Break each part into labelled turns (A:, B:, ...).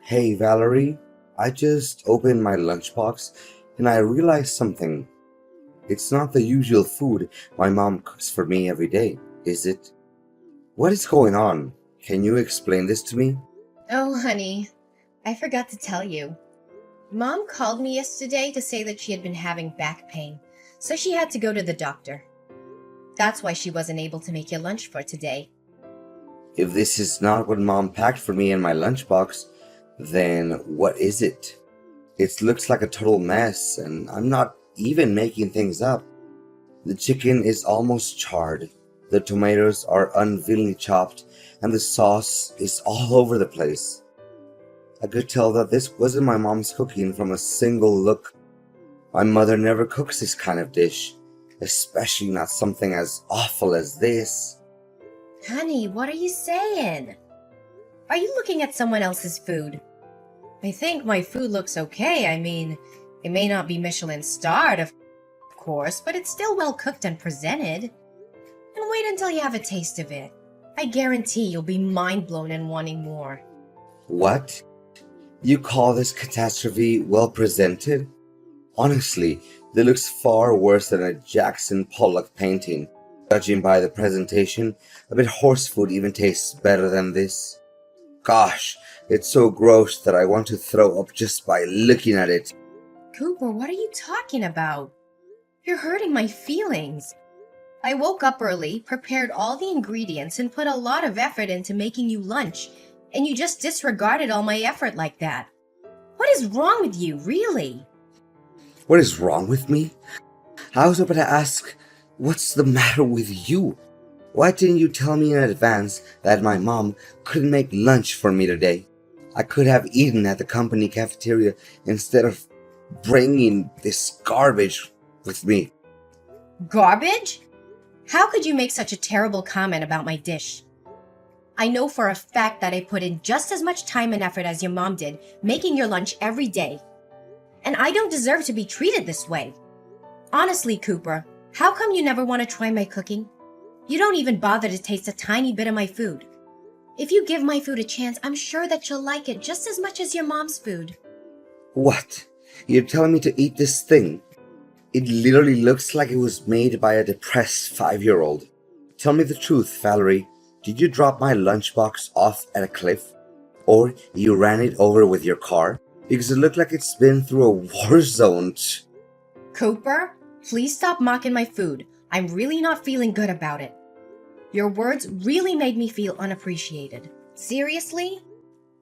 A: Hey Valerie, I just opened my lunchbox and I realized something. It's not the usual food my mom cooks for me every day, is it? What is going on? Can you explain this to me?
B: Oh, honey, I forgot to tell you. Mom called me yesterday to say that she had been having back pain, so she had to go to the doctor. That's why she wasn't able to make your lunch for today.
A: If this is not what mom packed for me in my lunchbox, then what is it? It looks like a total mess and I'm not even making things up. The chicken is almost charred, the tomatoes are unwillingly chopped, and the sauce is all over the place. I could tell that this wasn't my mom's cooking from a single look. My mother never cooks this kind of dish, especially not something as awful as this.
B: Honey, what are you saying? Are you looking at someone else's food? I think my food looks okay. I mean, it may not be Michelin starred, of course, but it's still well cooked and presented. And wait until you have a taste of it. I guarantee you'll be mind blown and wanting more.
A: What? You call this catastrophe well presented? Honestly, this looks far worse than a Jackson Pollock painting. Judging by the presentation, a bit horse food even tastes better than this. Gosh, it's so gross that I want to throw up just by looking at it.
B: Cooper, what are you talking about? You're hurting my feelings. I woke up early, prepared all the ingredients, and put a lot of effort into making you lunch, and you just disregarded all my effort like that. What is wrong with you, really?
A: What is wrong with me? I was about to ask, what's the matter with you? Why didn't you tell me in advance that my mom couldn't make lunch for me today? I could have eaten at the company cafeteria instead of bringing this garbage with me.
B: Garbage? How could you make such a terrible comment about my dish? I know for a fact that I put in just as much time and effort as your mom did making your lunch every day. And I don't deserve to be treated this way. Honestly, Cooper, how come you never want to try my cooking? You don't even bother to taste a tiny bit of my food. If you give my food a chance, I'm sure that you'll like it just as much as your mom's food.
A: What? You're telling me to eat this thing? It literally looks like it was made by a depressed 5-year-old. Tell me the truth, Valerie. Did you drop my lunchbox off at a cliff? Or you ran it over with your car? Because it looked like it's been through a war zone.
B: Cooper, please stop mocking my food. I'm really not feeling good about it. Your words really made me feel unappreciated. Seriously?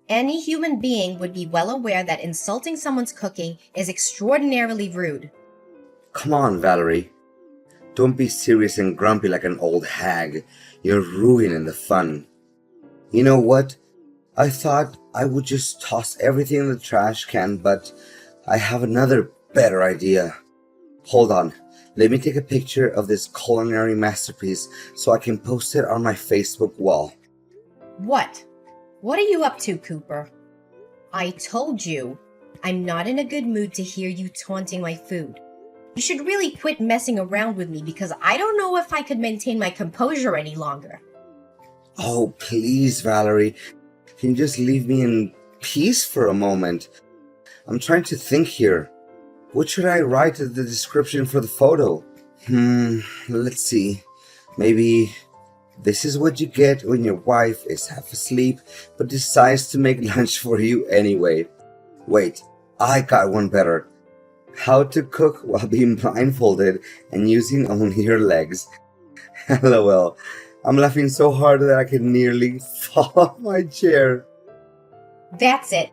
B: Any human being would be well aware that insulting someone's cooking is extraordinarily rude.
A: Come on, Valerie. Don't be serious and grumpy like an old hag. You're ruining the fun. You know what? I thought I would just toss everything in the trash can, but I have another better idea. Hold on. Let me take a picture of this culinary masterpiece so I can post it on my Facebook wall.
B: What? What are you up to, Cooper? I told you, I'm not in a good mood to hear you taunting my food. You should really quit messing around with me because I don't know if I could maintain my composure any longer.
A: Oh, please, Valerie. Can you just leave me in peace for a moment? I'm trying to think here. What should I write as the description for the photo? Let's see. Maybe this is what you get when your wife is half asleep but decides to make lunch for you anyway. Wait, I got one better. How to cook while being blindfolded and using only your legs. LOL. I'm laughing so hard that I can nearly fall off my chair.
B: That's it.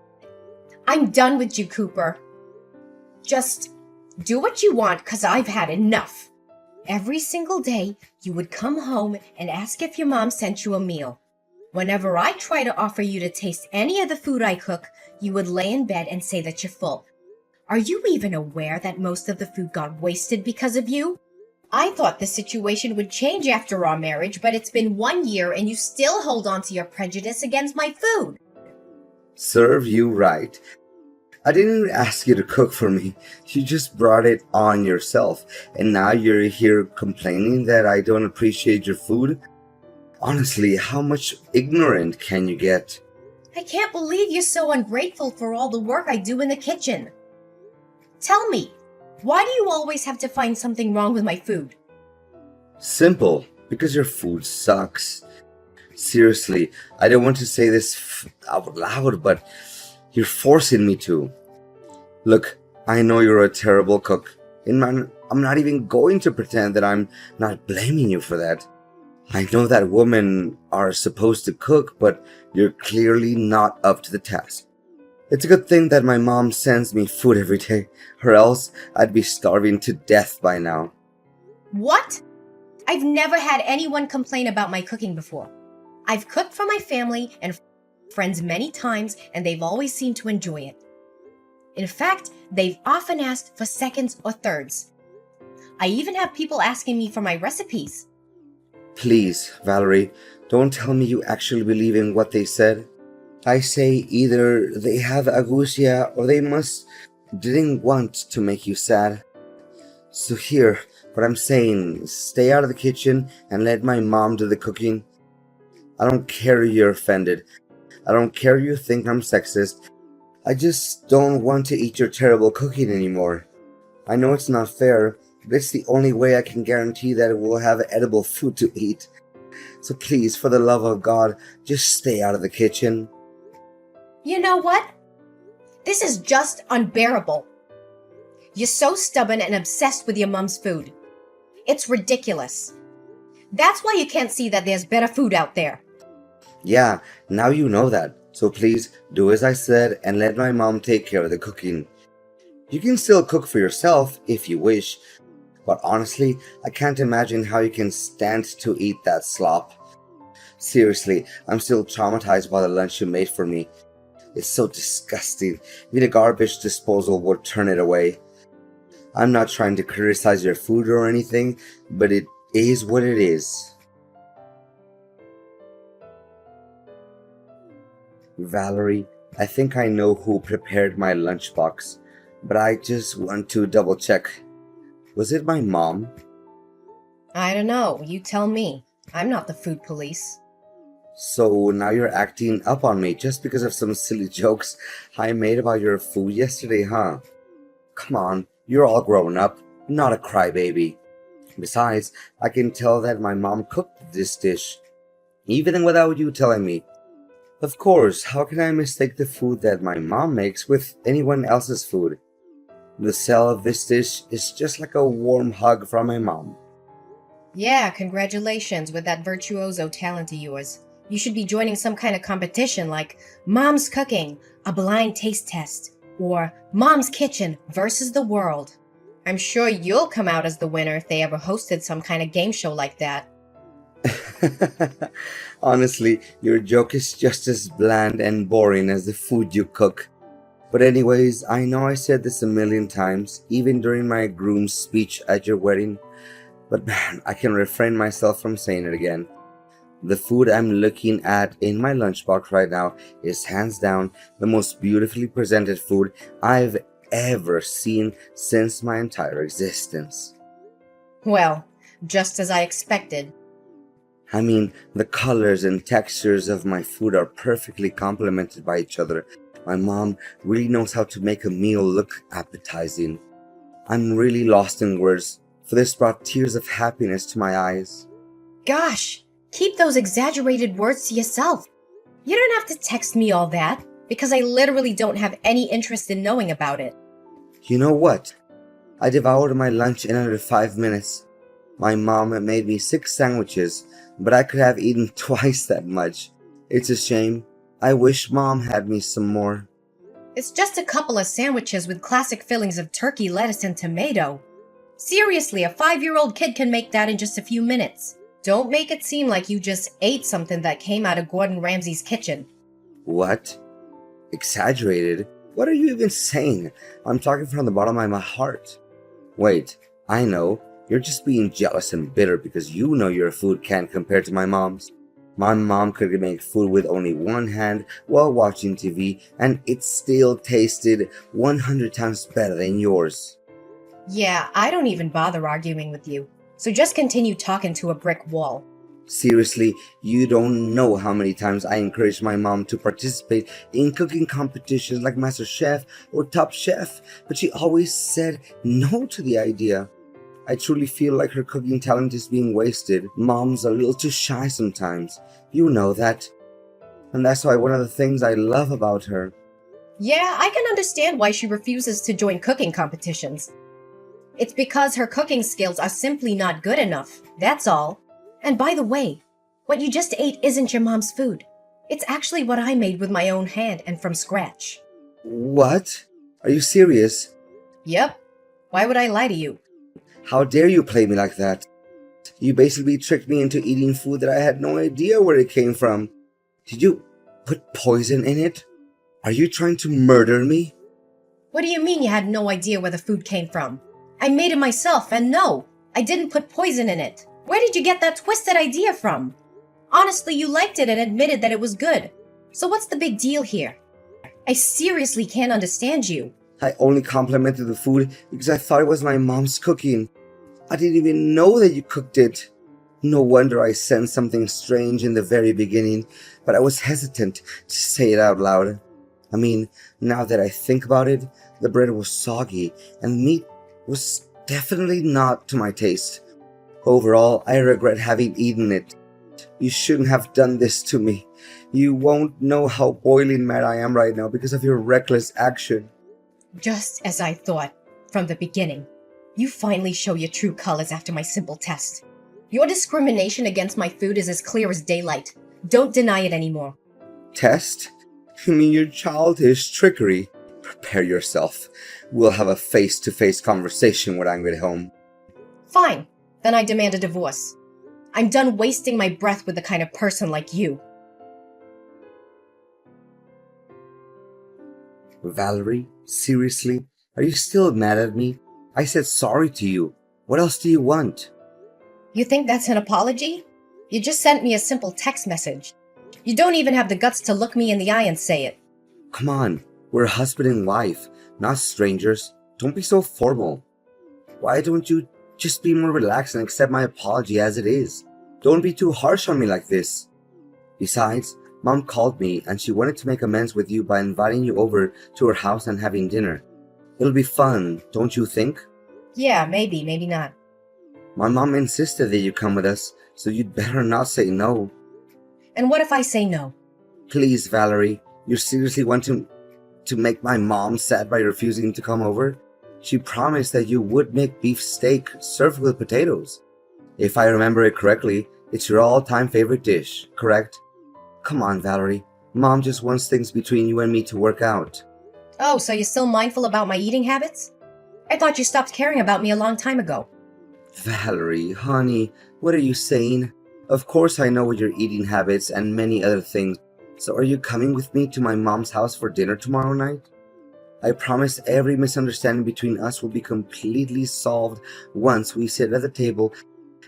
B: I'm done with you, Cooper. Just do what you want because I've had enough. Every single day, you would come home and ask if your mom sent you a meal. Whenever I try to offer you to taste any of the food I cook, you would lay in bed and say that you're full. Are you even aware that most of the food got wasted because of you? I thought the situation would change after our marriage, but it's been 1 year and you still hold on to your prejudice against my food.
A: Serve you right. I didn't even ask you to cook for me. You just brought it on yourself. And now you're here complaining that I don't appreciate your food? Honestly, how much ignorant can you get?
B: I can't believe you're so ungrateful for all the work I do in the kitchen. Tell me, why do you always have to find something wrong with my food?
A: Simple, because your food sucks. Seriously, I don't want to say this out loud, but you're forcing me to. Look, I know you're a terrible cook, and I'm not even going to pretend that I'm not blaming you for that. I know that women are supposed to cook, but you're clearly not up to the task. It's a good thing that my mom sends me food every day, or else I'd be starving to death by now.
B: What? I've never had anyone complain about my cooking before. I've cooked for my family and friends many times, and they've always seemed to enjoy it. In fact, they've often asked for seconds or thirds. I even have people asking me for my recipes.
A: Please, Valerie, don't tell me you actually believe in what they said. I say either they have agousia or they didn't want to make you sad. So here, what I'm saying, stay out of the kitchen and let my mom do the cooking. I don't care you're offended. I don't care you think I'm sexist. I just don't want to eat your terrible cooking anymore. I know it's not fair, but it's the only way I can guarantee that we'll have edible food to eat. So please, for the love of God, just stay out of the kitchen.
B: You know what? This is just unbearable. You're so stubborn and obsessed with your mom's food. It's ridiculous. That's why you can't see that there's better food out there.
A: Yeah, now you know that. So please, do as I said and let my mom take care of the cooking. You can still cook for yourself if you wish, but honestly, I can't imagine how you can stand to eat that slop. Seriously, I'm still traumatized by the lunch you made for me. It's so disgusting. Even a garbage disposal would turn it away. I'm not trying to criticize your food or anything, but it is what it is. Valerie, I think I know who prepared my lunchbox, but I just want to double check. Was it my mom?
B: I don't know. You tell me. I'm not the food police.
A: So now you're acting up on me just because of some silly jokes I made about your food yesterday, huh? Come on, you're all grown up, not a crybaby. Besides, I can tell that my mom cooked this dish, even without you telling me. Of course, how can I mistake the food that my mom makes with anyone else's food? The smell of this dish is just like a warm hug from my mom.
B: Yeah, congratulations with that virtuoso talent of yours. You should be joining some kind of competition like Mom's Cooking, a blind taste test, or Mom's Kitchen versus the World. I'm sure you'll come out as the winner if they ever hosted some kind of game show like that.
A: Honestly, your joke is just as bland and boring as the food you cook. But anyways, I know I said this a million times, even during my groom's speech at your wedding, but man, I can refrain myself from saying it again. The food I'm looking at in my lunchbox right now is hands down the most beautifully presented food I've ever seen since my entire existence.
B: Well, just as I expected.
A: I mean, the colors and textures of my food are perfectly complemented by each other. My mom really knows how to make a meal look appetizing. I'm really lost in words, for this brought tears of happiness to my eyes.
B: Gosh, keep those exaggerated words to yourself. You don't have to text me all that, because I literally don't have any interest in knowing about it.
A: You know what? I devoured my lunch in under 5 minutes. My mom made me 6 sandwiches, but I could have eaten twice that much. It's a shame. I wish Mom had me some more.
B: It's just a couple of sandwiches with classic fillings of turkey, lettuce, and tomato. Seriously, a 5-year-old kid can make that in just a few minutes. Don't make it seem like you just ate something that came out of Gordon Ramsay's kitchen.
A: What? Exaggerated? What are you even saying? I'm talking from the bottom of my heart. Wait, I know. You're just being jealous and bitter because you know your food can't compare to my mom's. My mom could make food with only one hand while watching TV, and it still tasted 100 times better than yours.
B: Yeah, I don't even bother arguing with you. So just continue talking to a brick wall.
A: Seriously, you don't know how many times I encouraged my mom to participate in cooking competitions like Master Chef or Top Chef, but she always said no to the idea. I truly feel like her cooking talent is being wasted. Mom's a little too shy sometimes. You know that. And that's why one of the things I love about her.
B: Yeah, I can understand why she refuses to join cooking competitions. It's because her cooking skills are simply not good enough. That's all. And by the way, what you just ate isn't your mom's food. It's actually what I made with my own hand and from scratch.
A: What? Are you serious?
B: Yep. Why would I lie to you?
A: How dare you play me like that? You basically tricked me into eating food that I had no idea where it came from. Did you put poison in it? Are you trying to murder me?
B: What do you mean you had no idea where the food came from? I made it myself, and no, I didn't put poison in it. Where did you get that twisted idea from? Honestly, you liked it and admitted that it was good. So what's the big deal here? I seriously can't understand you.
A: I only complimented the food because I thought it was my mom's cooking. I didn't even know that you cooked it. No wonder I sensed something strange in the very beginning, but I was hesitant to say it out loud. I mean, now that I think about it, the bread was soggy and meat was definitely not to my taste. Overall, I regret having eaten it. You shouldn't have done this to me. You won't know how boiling mad I am right now because of your reckless action.
B: Just as I thought from the beginning. You finally show your true colors after my simple test. Your discrimination against my food is as clear as daylight. Don't deny it anymore.
A: Test? You mean your childish trickery? Prepare yourself. We'll have a face-to-face conversation when I get home.
B: Fine. Then I demand a divorce. I'm done wasting my breath with the kind of person like you.
A: Valerie, seriously? Are you still mad at me? I said sorry to you. What else do you want?
B: You think that's an apology? You just sent me a simple text message. You don't even have the guts to look me in the eye and say it.
A: Come on, we're husband and wife, not strangers. Don't be so formal. Why don't you just be more relaxed and accept my apology as it is? Don't be too harsh on me like this. Besides, Mom called me and she wanted to make amends with you by inviting you over to her house and having dinner. It'll be fun, don't you think?
B: Yeah, maybe not.
A: My mom insisted that you come with us, so you'd better not say no.
B: And what if I say no?
A: Please, Valerie, you seriously want to make my mom sad by refusing to come over? She promised that you would make beef steak served with potatoes. If I remember it correctly, it's your all-time favorite dish, correct? Come on, Valerie. Mom just wants things between you and me to work out.
B: Oh, so you're still mindful about my eating habits? I thought you stopped caring about me a long time ago.
A: Valerie, honey, what are you saying? Of course I know your eating habits and many other things. So are you coming with me to my mom's house for dinner tomorrow night? I promise every misunderstanding between us will be completely solved once we sit at the table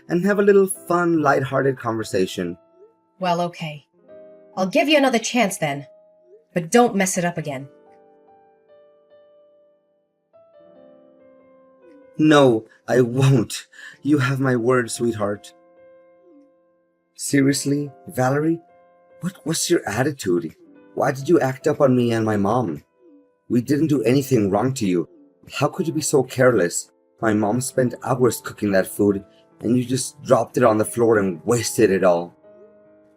A: and have a little fun, light-hearted conversation.
B: Well, okay. I'll give you another chance then. But don't mess it up again.
A: No, I won't. You have my word, sweetheart. Seriously, Valerie? What was your attitude? Why did you act up on me and my mom? We didn't do anything wrong to you. How could you be so careless? My mom spent hours cooking that food, and you just dropped it on the floor and wasted it all.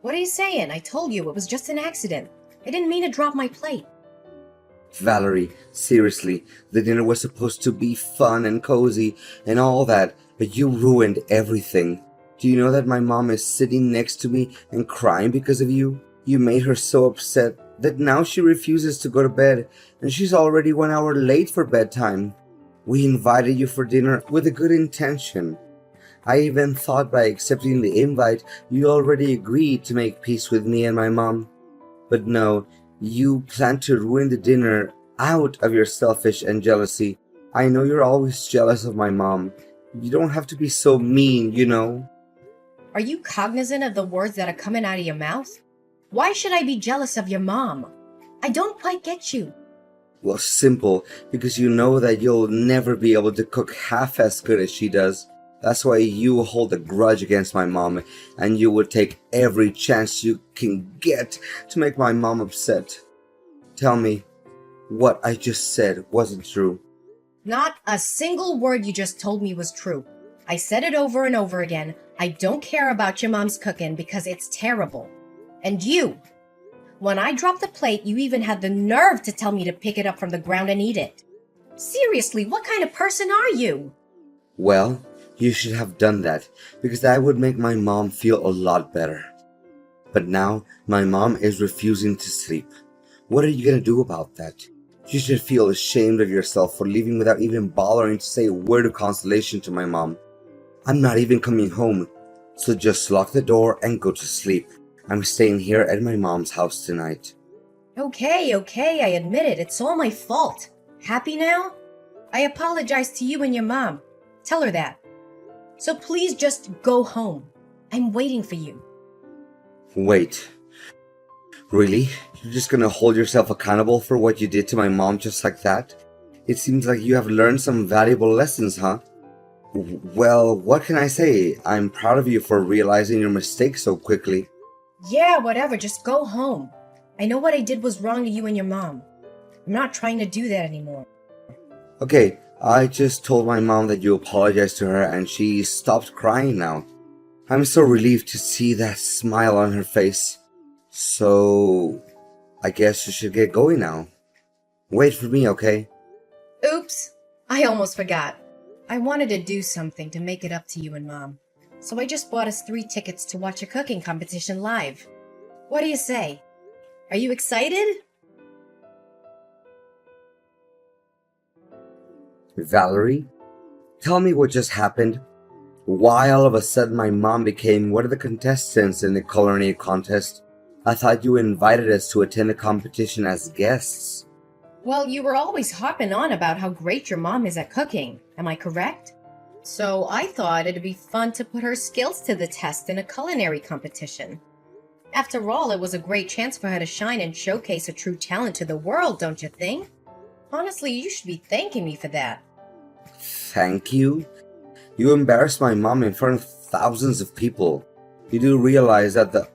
B: What are you saying? I told you it was just an accident. I didn't mean to drop my plate.
A: Valerie, seriously, the dinner was supposed to be fun and cozy and all that, but you ruined everything. Do you know that my mom is sitting next to me and crying because of you? You made her so upset that now she refuses to go to bed, and she's already 1 hour late for bedtime. We invited you for dinner with a good intention. I even thought by accepting the invite, you already agreed to make peace with me and my mom. But no, you plan to ruin the dinner out of your selfish and jealousy. I know you're always jealous of my mom. You don't have to be so mean, you know.
B: Are you cognizant of the words that are coming out of your mouth? Why should I be jealous of your mom? I don't quite get you.
A: Well, simple, because you know that you'll never be able to cook half as good as she does. That's why you hold a grudge against my mom, and you would take every chance you can get to make my mom upset. Tell me, what I just said wasn't true.
B: Not a single word you just told me was true. I said it over and over again. I don't care about your mom's cooking because it's terrible. And you, when I dropped the plate, you even had the nerve to tell me to pick it up from the ground and eat it. Seriously, what kind of person are you?
A: Well, you should have done that, because that would make my mom feel a lot better. But now, my mom is refusing to sleep. What are you gonna do about that? You should feel ashamed of yourself for leaving without even bothering to say a word of consolation to my mom. I'm not even coming home, so just lock the door and go to sleep. I'm staying here at my mom's house tonight.
B: Okay, I admit it. It's all my fault. Happy now? I apologize to you and your mom. Tell her that. So please just go home. I'm waiting for you.
A: Wait. Really? You're just gonna hold yourself accountable for what you did to my mom just like that? It seems like you have learned some valuable lessons, huh? Well, what can I say? I'm proud of you for realizing your mistake so quickly.
B: Yeah, whatever. Just go home. I know what I did was wrong to you and your mom. I'm not trying to do that anymore.
A: Okay, I just told my mom that you apologized to her and she stopped crying now. I'm so relieved to see that smile on her face. So, I guess you should get going now. Wait for me, okay?
B: Oops. I almost forgot. I wanted to do something to make it up to you and Mom. So I just bought us 3 tickets to watch a cooking competition live. What do you say? Are you excited?
A: Valerie, tell me what just happened. Why all of a sudden my mom became one of the contestants in the culinary contest? I thought you invited us to attend the competition as guests.
B: Well, you were always harping on about how great your mom is at cooking. Am I correct? So I thought it'd be fun to put her skills to the test in a culinary competition. After all, it was a great chance for her to shine and showcase her true talent to the world, don't you think? Honestly, you should be thanking me for that.
A: Thank you? You embarrassed my mom in front of thousands of people. You do realize that the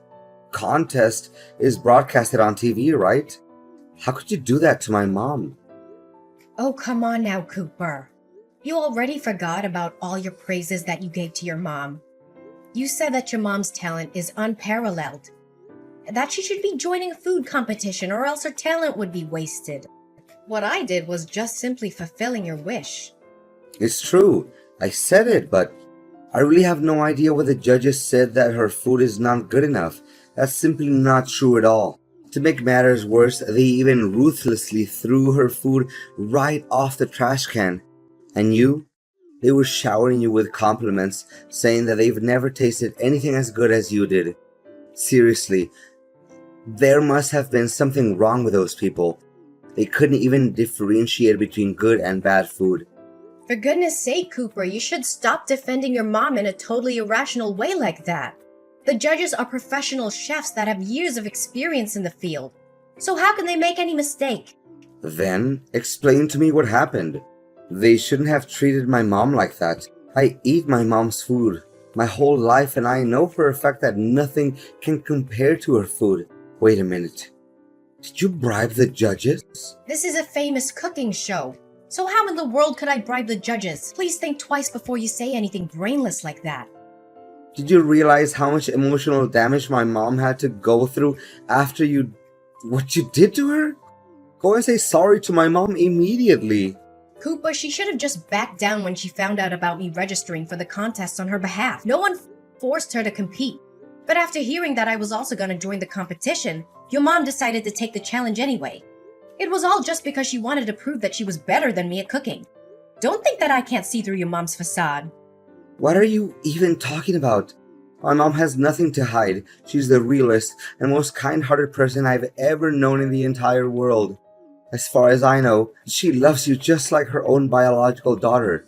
A: contest is broadcasted on TV, right? How could you do that to my mom?
B: Oh, come on now, Cooper. You already forgot about all your praises that you gave to your mom. You said that your mom's talent is unparalleled, that she should be joining a food competition or else her talent would be wasted. What I did was just simply fulfilling your wish.
A: It's true. I said it, but I really have no idea what the judges said that her food is not good enough. That's simply not true at all. To make matters worse, they even ruthlessly threw her food right off the trash can. And you? They were showering you with compliments, saying that they've never tasted anything as good as you did. Seriously, there must have been something wrong with those people. They couldn't even differentiate between good and bad food.
B: For goodness sake, Cooper, you should stop defending your mom in a totally irrational way like that. The judges are professional chefs that have years of experience in the field. So how can they make any mistake?
A: Then, explain to me what happened. They shouldn't have treated my mom like that. I eat my mom's food my whole life, and I know for a fact that nothing can compare to her food. Wait a minute. Did you bribe the judges?
B: This is a famous cooking show. So how in the world could I bribe the judges? Please think twice before you say anything brainless like that.
A: Did you realize how much emotional damage my mom had to go through after what you did to her? Go and say sorry to my mom immediately.
B: Cooper, she should have just backed down when she found out about me registering for the contest on her behalf. No one forced her to compete. But after hearing that I was also going to join the competition, your mom decided to take the challenge anyway. It was all just because she wanted to prove that she was better than me at cooking. Don't think that I can't see through your mom's facade.
A: What are you even talking about? My mom has nothing to hide. She's the realest and most kind-hearted person I've ever known in the entire world. As far as I know, she loves you just like her own biological daughter.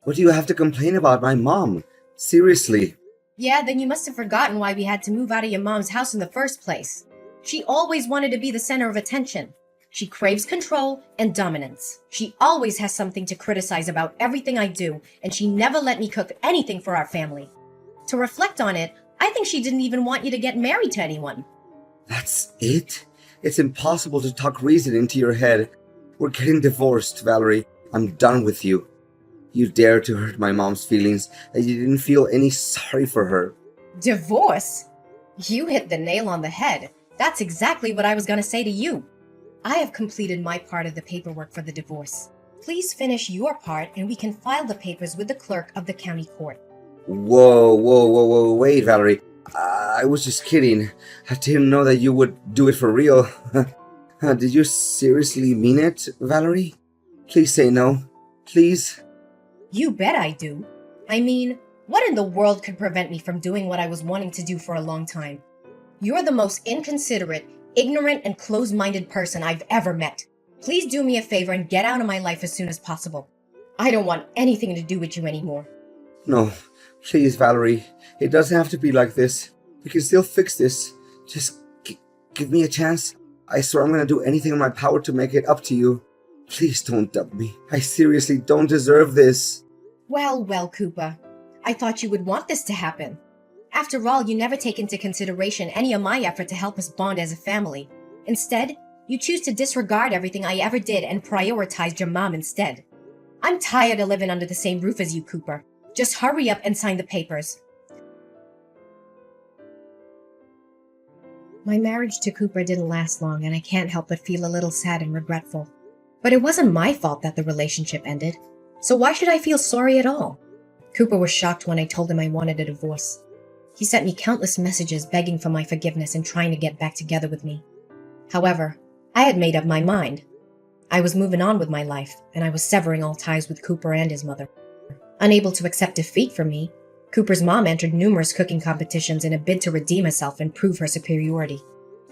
A: What do you have to complain about my mom? Seriously.
B: Yeah, then you must have forgotten why we had to move out of your mom's house in the first place. She always wanted to be the center of attention. She craves control and dominance. She always has something to criticize about everything I do, and she never let me cook anything for our family. To reflect on it, I think she didn't even want you to get married to anyone.
A: That's it? It's impossible to talk reason into your head. We're getting divorced, Valerie. I'm done with you. You dared to hurt my mom's feelings, and you didn't feel any sorry for her.
B: Divorce? You hit the nail on the head. That's exactly what I was going to say to you. I have completed my part of the paperwork for the divorce. Please finish your part and we can file the papers with the clerk of the county court.
A: Whoa, wait, Valerie. I was just kidding. I didn't know that you would do it for real. Did you seriously mean it, Valerie? Please say no. Please?
B: You bet I do. I mean, what in the world could prevent me from doing what I was wanting to do for a long time? You're the most inconsiderate, ignorant, and closed-minded person I've ever met. Please do me a favor and get out of my life as soon as possible. I don't want anything to do with you anymore.
A: No, please, Valerie. It doesn't have to be like this. We can still fix this. Just give me a chance. I swear I'm going to do anything in my power to make it up to you. Please don't dump me. I seriously don't deserve this.
B: Well, Cooper. I thought you would want this to happen. After all, you never take into consideration any of my effort to help us bond as a family. Instead, you choose to disregard everything I ever did and prioritized your mom instead. I'm tired of living under the same roof as you, Cooper. Just hurry up and sign the papers. My marriage to Cooper didn't last long, and I can't help but feel a little sad and regretful. But it wasn't my fault that the relationship ended. So why should I feel sorry at all? Cooper was shocked when I told him I wanted a divorce. He sent me countless messages begging for my forgiveness and trying to get back together with me. However, I had made up my mind. I was moving on with my life, and I was severing all ties with Cooper and his mother. Unable to accept defeat from me, Cooper's mom entered numerous cooking competitions in a bid to redeem herself and prove her superiority.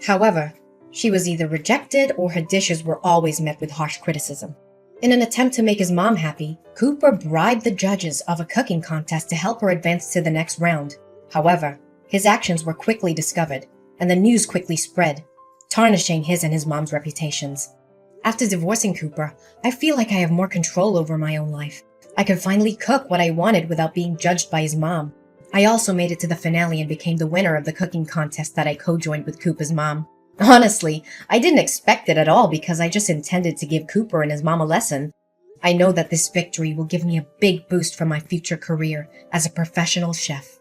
B: However, she was either rejected or her dishes were always met with harsh criticism. In an attempt to make his mom happy, Cooper bribed the judges of a cooking contest to help her advance to the next round. However, his actions were quickly discovered, and the news quickly spread, tarnishing his and his mom's reputations. After divorcing Cooper, I feel like I have more control over my own life. I could finally cook what I wanted without being judged by his mom. I also made it to the finale and became the winner of the cooking contest that I co-joined with Cooper's mom. Honestly, I didn't expect it at all because I just intended to give Cooper and his mom a lesson. I know that this victory will give me a big boost for my future career as a professional chef.